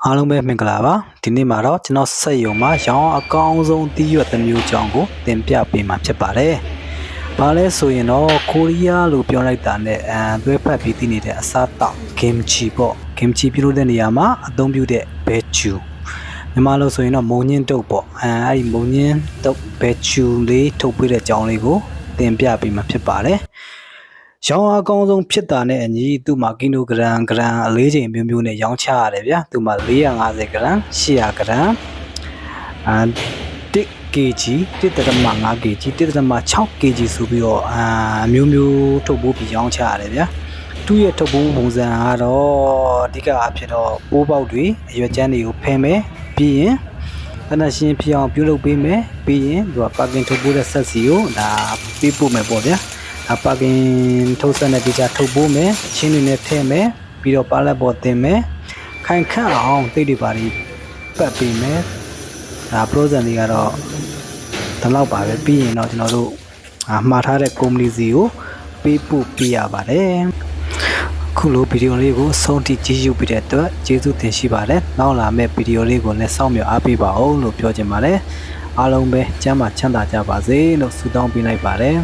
အားလုံးပဲမင်္ဂလာပါဒီနေ့မှာတော့ကျွန်တော်စက်ရုံမှာရောင်းအကောင်းဆုံးတီးရွက်တစ်မျိုးကြောင်းကိုတင်ပြပေးမှာဖြစ်ပါတယ်။ဘာလဲဆိုရင်တော့ကိုရီးယားလို့ပြောလိုက်တာနဲ့သွဲဖက်ပြီးတည်နေတဲ့အစားတောက် kimchi ပေါ့ kimchi ပြုလုပ်တဲ့နေရာမှာအသုံးပြုတဲ့ bechu မြန်မာလို့ဆိုရင်တော့မုံညင်းတုပ်ပေါ့အဲ့ဒီမုံညင်းတုပ် bechu လေးထုတ်ပေးတဲ့အကြောင်းလေးကိုတင်ပြပေးမှာဖြစ်ပါတယ်။ရောင်းအကောင်းဆုံးဖြစ်တာနဲ့အညီသူ့မှာကီလိုဂရမ်အလေးချိန်မျိုးမျိုးနဲ့ရောင်းချရတယ်ဗျာသူ့မှာ450ဂရမ်800ဂရမ်1 kg 1.5 kg 1.6 kg ဆိုပြီးတော့မျိုးမျိုးထုတ်ပိုးပြီးရောင်းချရတယ်ဗျာသူ့ရဲ့ထုတ်ပိုးပုံစံကတော့အဓိကအဖြစ်တော့ပိုးပေါက်တွေအရွက်ကျန်းတွေကိုဖယ်မယ်ပြီးရင်တနရှင်ဖြစ်အောင်ပြုလုပ်ပေးမယ်ပြီးရင်သူကပါကင်ထုတ်ပိုးတဲ့ဆက်စီကိုဒါပေးပို့မယ်ပေါ့ဗျာပါကင်ထုတ်ဆက်တဲ့ဒီကြထုတ်ပိုးမယ်ချင်းတွေနဲ့ထည့်မယ်ပြီးတော့ပါလက်ပေါ်တင်မယ်ခိုင်ခန့်အောင်တိတ်တွေပါပြီးပတ်ပေးမယ်ဒါ process တွေကတော့ဒီလောက်ပါပဲပြီးရင်တော့ကျွန်တော်တို့မှားထားတဲ့ company စီကိုပေးပို့ပေးရပါတယ်ခုလိုဗီဒီယိုလေးကိုအဆုံးထိကြည့်ရှုပြီးတဲ့အတွက်ကျေးဇူးတင်ရှိပါတယ်နောက်လာမယ့်ဗီဒီယိုလေးကိုလည်းစောင့်မျှော်အားပေးပါဦးလို့ပြောချင်ပါတယ်အားလုံးပဲကျမ်းမာချမ်းသာကြပါစေလို့ဆုတောင်းပေးလိုက်ပါတယ်